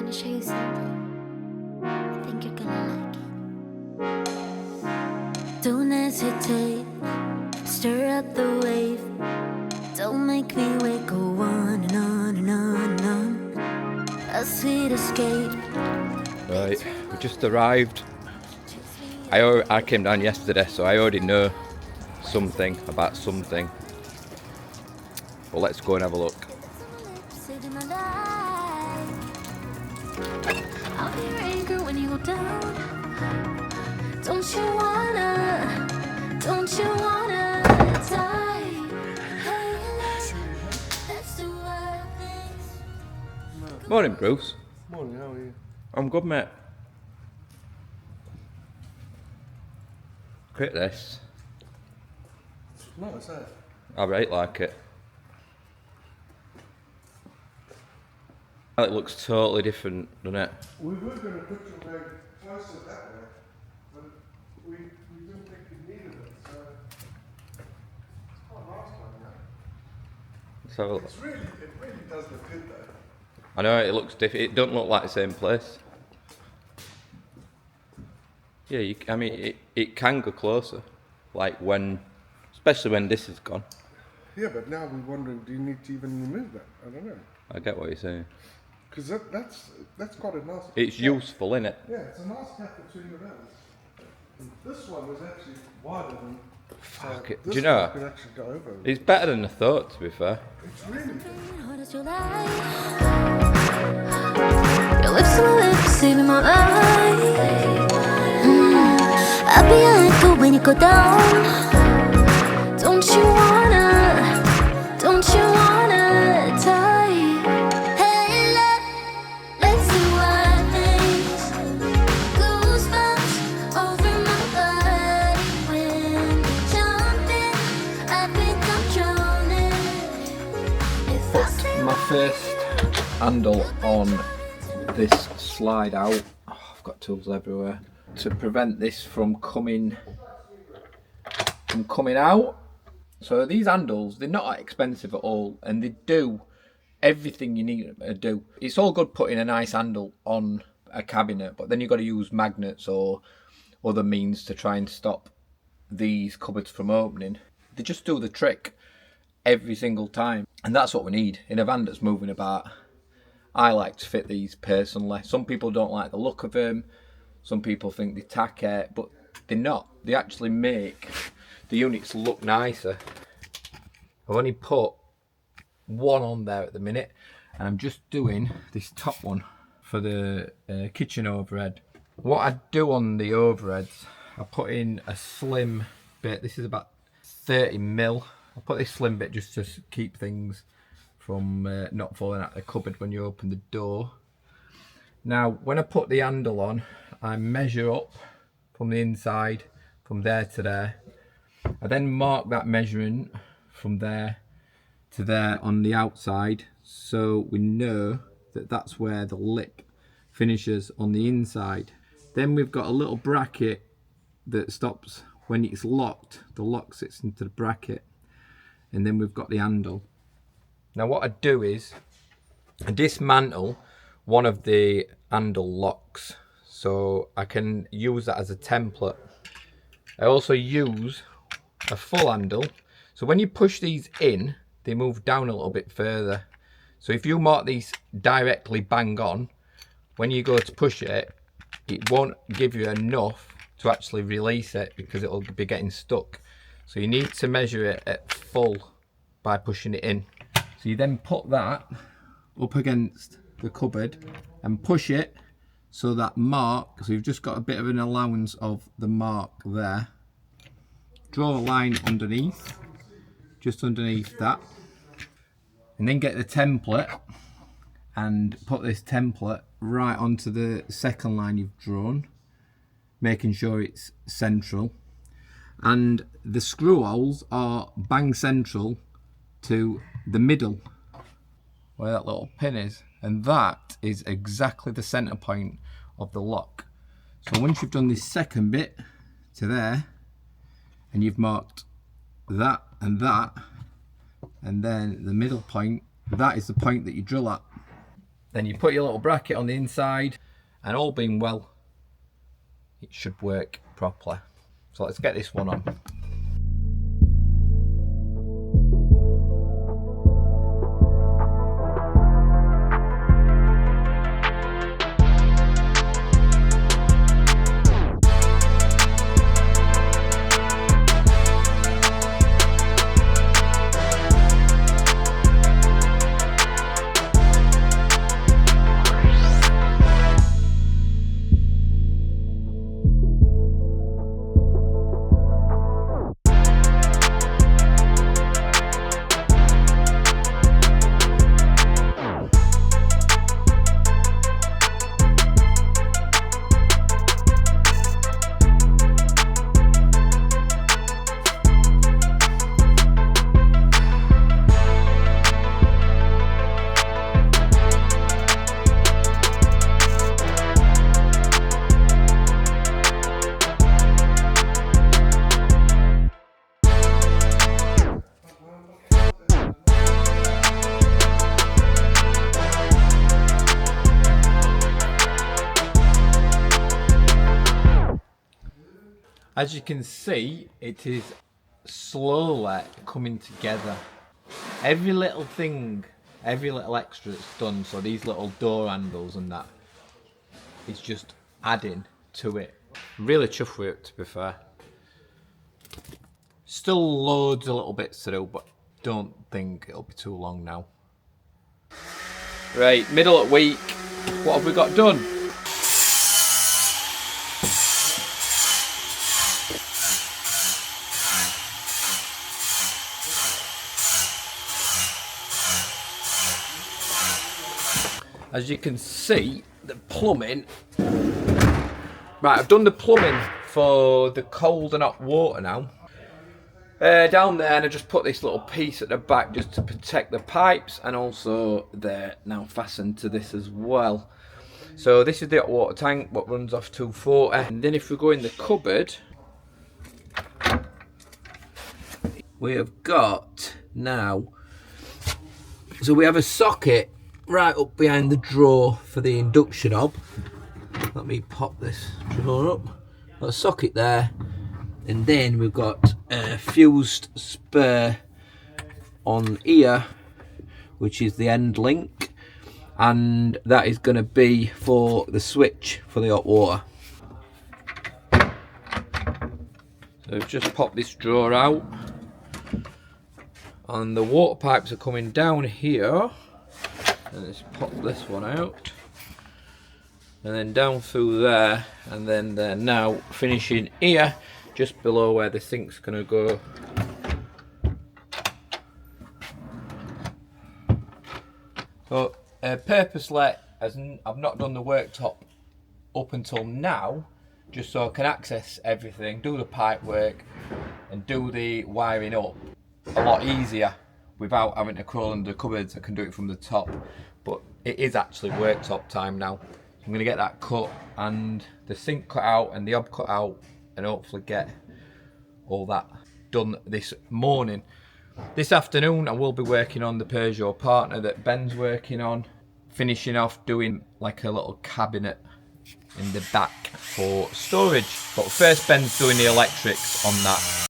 gonna show you something. I think you're gonna like it. Don't hesitate, stir up the wave. Don't make me wait, go on and on and on and on. A sweet escape. Right, we just arrived. I came down yesterday, so I already know something about something. Well, let's go and have a look. I'll be your anchor when you go down. Don't you wanna die? Hey, let's do wild things. Morning, Bruce. Morning, how are you? I'm good, mate. Look at this. No, it's that. I really like it. It looks totally different, doesn't it? We were going to put your bag closer that way, but we didn't think you needed it, so it's quite nice like that. Let's have a look. It really does look good though. I know it looks different. It doesn't look like the same place. Yeah, I mean, it can go closer, like especially when this is gone. Yeah, but now we're wondering, do you need to even remove that? I don't know. I get what you're saying. Because that's quite a nice. It's useful, isn't it? Yeah, it's a nice gap between the rails. And this one was actually wider than. Fuck it. This Do you know? one could actually go over. It's better than I thought, to be fair. It's really good. How does your life? Your lips to my lips, saving my life. I'll be your anchor when you go down. Don't you wanna die? Hey, let's do wild things. Goosebumps over my body when you're jumping. I think I'm drowning. If I say My first handle on this slide out. Oh, I've got tools everywhere to prevent this from coming out. So these handles, they're not that expensive at all, and they do everything you need to do. It's all good putting a nice handle on a cabinet, but then you've got to use magnets or other means to try and stop these cupboards from opening. They just do the trick every single time, and that's what we need in a van that's moving about. I like to fit these personally. Some people don't like the look of them. Some people think they're tacky, but they're not. They actually make the units look nicer. I've only put one on there at the minute, and I'm just doing this top one for the kitchen overhead. What I do on the overheads, I put in a slim bit. This is about 30mm. I put this slim bit just to keep things from not falling out of the cupboard when you open the door. Now, when I put the handle on, I measure up from the inside, from there to there. I then mark that measurement from there to there on the outside, so we know that that's where the lip finishes on the inside. Then we've got a little bracket that stops when it's locked. The lock sits into the bracket, and then we've got the handle. Now what I do is I dismantle one of the handle locks, so I can use that as a template. I also use a full handle, so when you push these in, they move down a little bit further. So if you mark these directly bang on, when you go to push it, it won't give you enough to actually release it because it'll be getting stuck. So you need to measure it at full by pushing it in. So you then put that up against the cupboard and push it so that mark, so you've just got a bit of an allowance of the mark there. Draw a line underneath, just underneath that, and then get the template and put this template right onto the second line you've drawn, making sure it's central. And the screw holes are bang central to the middle where that little pin is, and that is exactly the center point of the lock. So once you've done this second bit to there, and you've marked that, and then the middle point, that is the point that you drill at. Then you put your little bracket on the inside, and all being well, it should work properly. So let's get this one on. As you can see, it is slowly coming together. Every little thing, every little extra that's done, so these little door handles and that, is just adding to it. Really chuffed with it, to be fair. Still loads of little bits to do, but don't think it'll be too long now. Right, middle of the week, what have we got done? As you can see, the plumbing, right, I've done the plumbing for the cold and hot water now. Down there, and I just put this little piece at the back just to protect the pipes, and also they're now fastened to this as well. So this is the hot water tank, what runs off 240. And then if we go in the cupboard, we have got now, so we have a socket right up behind the drawer for the induction hob. Let me pop this drawer up. Got a socket there, and then we've got a fused spur on here, which is the end link, and that is going to be for the switch for the hot water. So we've just popped this drawer out, and the water pipes are coming down here. And let's pop this one out, and then down through there, and then they're now finishing here, just below where the sink's gonna go. So purposely, as I've not done the worktop up until now, just so I can access everything, do the pipe work, and do the wiring up a lot easier, without having to crawl under the cupboards. I can do it from the top, but it is actually worktop time now. I'm going to get that cut and the sink cut out and the hob cut out, and hopefully get all that done this morning. This afternoon I will be working on the Peugeot Partner that Ben's working on, finishing off doing like a little cabinet in the back for storage. But first Ben's doing the electrics on that.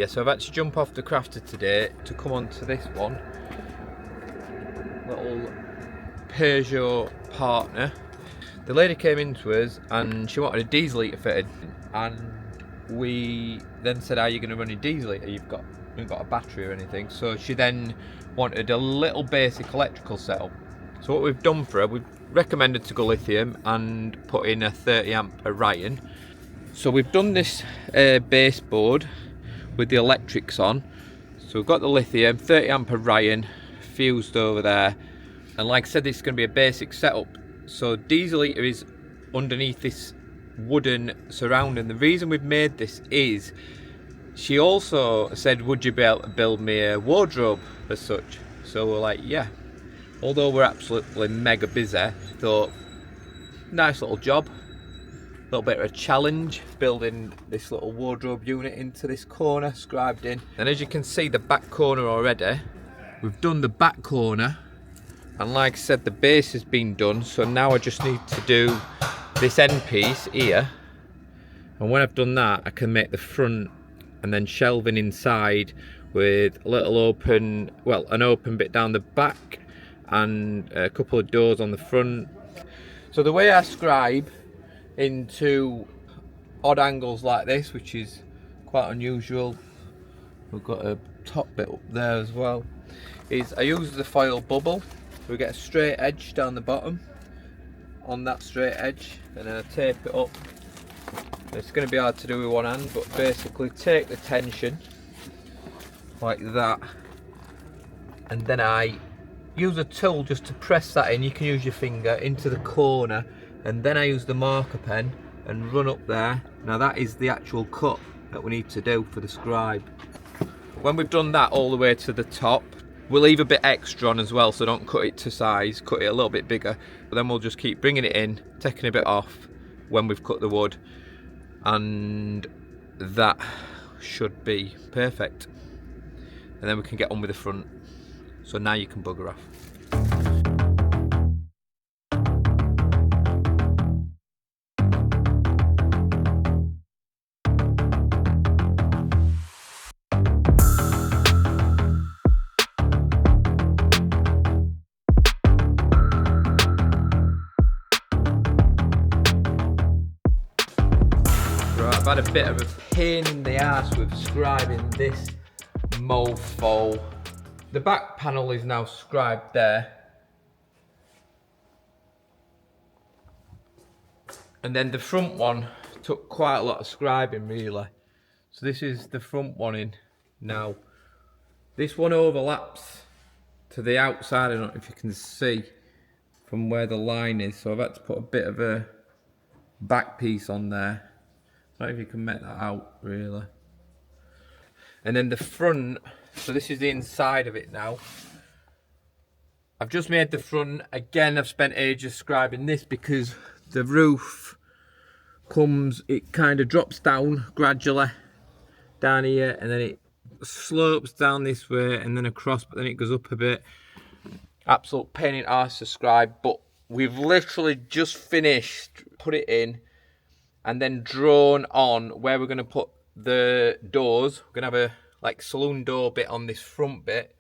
Yeah, so I've had to jump off the crafter today to come on to this one. Little Peugeot Partner. The lady came into us and she wanted a diesel heater fitted, and we then said, "Are you going to run your diesel heater? You've got a battery or anything?" So she then wanted a little basic electrical setup. So what we've done for her, we've recommended to go lithium and put in a 30 amp Orion. So we've done this baseboard with the electrics on. So we've got the lithium, 30 amp Orion fused over there, and like I said, this is going to be a basic setup. So diesel heater is underneath this wooden surrounding. The reason we've made this is she also said, "Would you be able to build me a wardrobe as such?" So we're like, yeah. Although we're absolutely mega busy, thought nice little job, a little bit of a challenge, building this little wardrobe unit into this corner, scribed in. And as you can see, the back corner already, we've done the back corner. And like I said, the base has been done, so now I just need to do this end piece here. And when I've done that, I can make the front and then shelving inside with a little open, well, an open bit down the back and a couple of doors on the front. So the way I scribe into odd angles like this, which is quite unusual, we've got a top bit up there as well, is I use the foil bubble. We get a straight edge down the bottom on that straight edge, and then I tape it up. It's going to be hard to do with one hand, but basically take the tension like that, and then I use a tool just to press that in. You can use your finger into the corner, and then I use the marker pen and run up there. Now that is the actual cut that we need to do for the scribe. When we've done that all the way to the top, we'll leave a bit extra on as well, so don't cut it to size, cut it a little bit bigger, but then we'll just keep bringing it in, taking a bit off when we've cut the wood, and that should be perfect. And then we can get on with the front. So now you can bugger off. I've had a bit of a pain in the ass with scribing this mofo. The back panel is now scribed there. And then the front one took quite a lot of scribing really. So this is the front one in now. This one overlaps to the outside, I don't know if you can see from where the line is. So I've had to put a bit of a back piece on there. I don't know if you can make that out really. And then the front, so this is the inside of it now. I've just made the front. Again, I've spent ages scribing this because the roof comes, it kind of drops down gradually down here, and then it slopes down this way and then across, but then it goes up a bit. Absolute pain in the arse to scribe, but we've literally just finished, put it in, and then drawn on where we're going to put the doors. We're going to have a like saloon door bit on this front bit,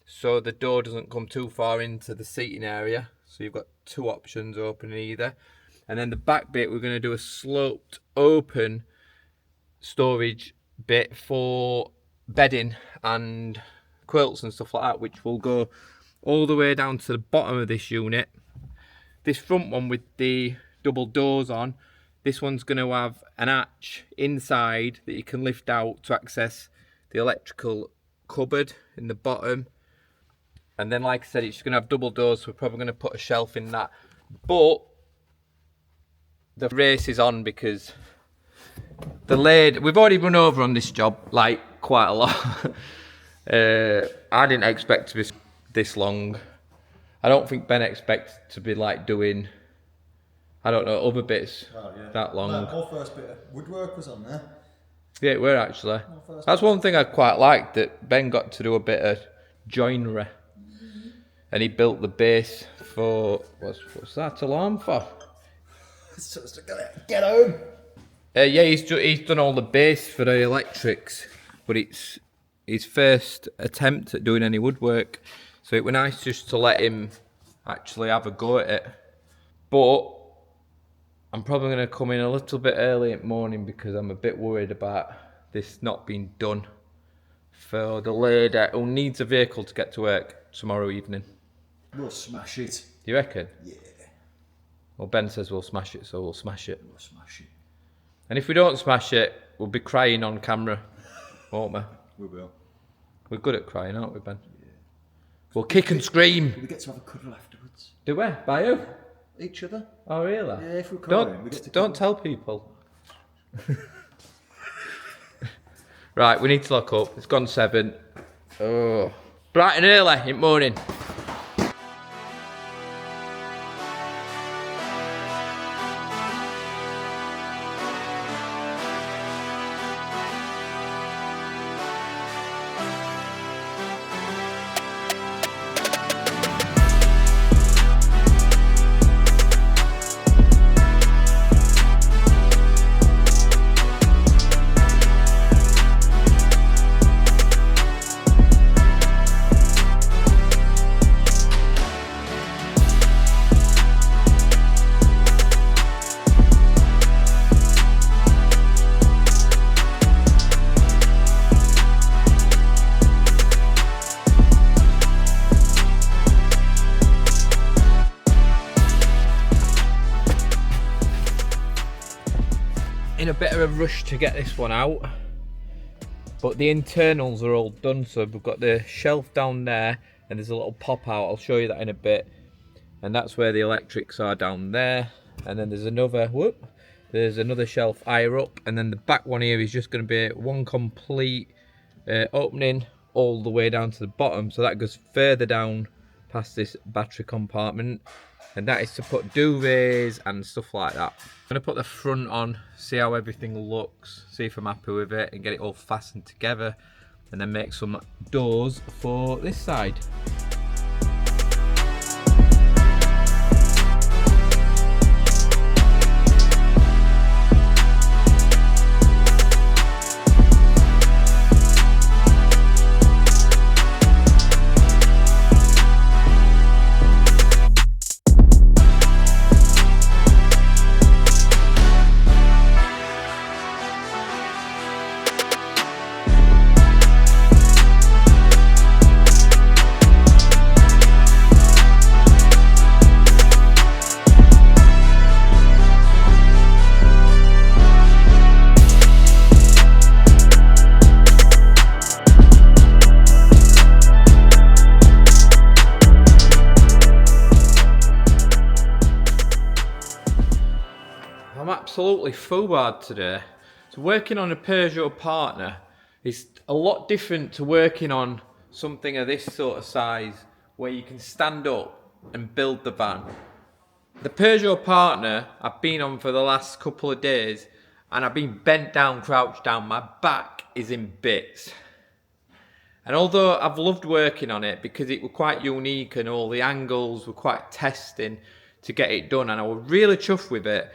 so the door doesn't come too far into the seating area. So you've got two options open either. And then the back bit, we're going to do a sloped open storage bit for bedding and quilts and stuff like that, which will go all the way down to the bottom of this unit. This front one with the double doors on, this one's going to have an arch inside that you can lift out to access the electrical cupboard in the bottom. And then, like I said, it's going to have double doors, so we're probably going to put a shelf in that. But the race is on because the lady, we've already run over on this job, like, quite a lot. I didn't expect to be this long. I don't think Ben expects to be, like, doing, I don't know, other bits that long. No, our first bit of woodwork was on there. Yeah, it were actually. That's one thing I quite liked, that Ben got to do a bit of joinery. And he built the base for, what's that alarm for? Get home. Yeah, he's done all the base for the electrics. but it's his first attempt at doing any woodwork. So it was nice just to let him actually have a go at it. But I'm probably going to come in a little bit early in the morning because I'm a bit worried about this not being done for the lady who needs a vehicle to get to work tomorrow evening. We'll smash it. You reckon? Yeah. Well, Ben says we'll smash it, so we'll smash it. We'll smash it. And if we don't smash it, we'll be crying on camera, won't we? We will. We're good at crying, aren't we, Ben? Yeah. We'll kick and scream. We get to have a cuddle afterwards. Do we? By who? Each other. Oh, really? Yeah, if we're covering, we get to Don't tell people. Right, we need to lock up. It's gone 7. Oh, bright and early in the morning. In a bit of a rush to get this one out, but the internals are all done. So we've got the shelf down there and there's a little pop out. I'll show you that in a bit. And that's where the electrics are down there. And then there's another shelf higher up, and then the back one here is just going to be one complete opening all the way down to the bottom. So that goes further down past this battery compartment, and that is to put duvets and stuff like that. I'm going to put the front on, see how everything looks, see if I'm happy with it, and get it all fastened together, and then make some doors for this side. I'm absolutely fooled today. So working on a Peugeot Partner is a lot different to working on something of this sort of size where you can stand up and build the van. The Peugeot Partner I've been on for the last couple of days, and I've been bent down, crouched down, my back is in bits. And although I've loved working on it because it was quite unique and all the angles were quite testing to get it done, and I was really chuffed with it,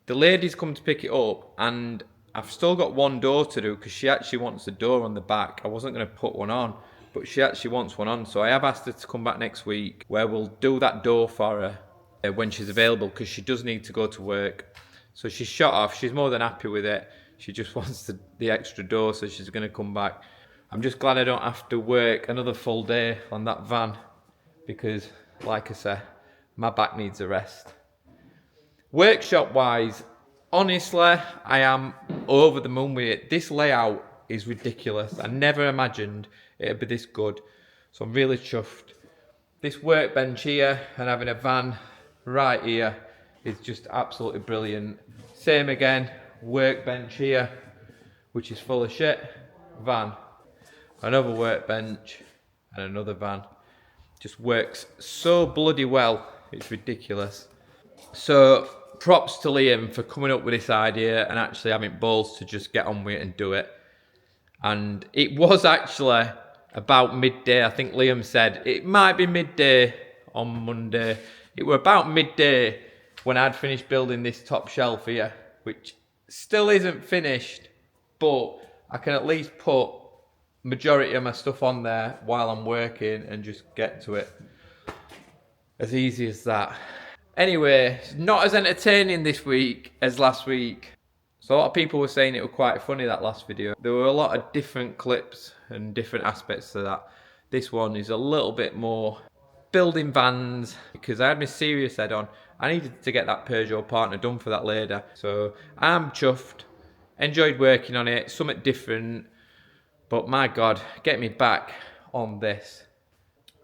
the lady's come to pick it up and I've still got one door to do because she actually wants a door on the back. I wasn't going to put one on, but she actually wants one on. So I have asked her to come back next week where we'll do that door for her when she's available, because she does need to go to work. So she's shut off. She's more than happy with it. She just wants the extra door, so she's going to come back. I'm just glad I don't have to work another full day on that van because, like I said, my back needs a rest. Workshop wise, honestly, I am over the moon with it. This layout is ridiculous. I never imagined it'd be this good. So I'm really chuffed. This workbench here and having a van right here is just absolutely brilliant. Same again, workbench here, which is full of shit. Van, another workbench and another van. Just works so bloody well. It's ridiculous. So props to Liam for coming up with this idea and actually having balls to just get on with it and do it. And it was actually about midday. I think Liam said it might be midday on Monday. It were about midday when I'd finished building this top shelf here, which still isn't finished, but I can at least put majority of my stuff on there while I'm working and just get to it. As easy as that. Anyway, not as entertaining this week as last week. So a lot of people were saying it was quite funny, that last video. There were a lot of different clips and different aspects to that. This one is a little bit more building vans, because I had my serious head on. I needed to get that Peugeot Partner done for that later. So I'm chuffed. Enjoyed working on it, something different. But my God, get me back on this.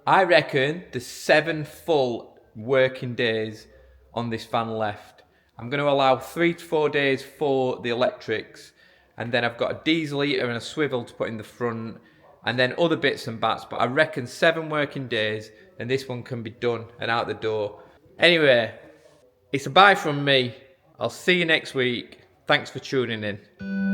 I reckon there's 7 full working days on this van left. I'm going to allow 3 to 4 days for the electrics, and then I've got a diesel heater and a swivel to put in the front, and then other bits and bats. But I reckon 7 working days, and this one can be done and out the door. Anyway, it's a bye from me. I'll see you next week. Thanks for tuning in.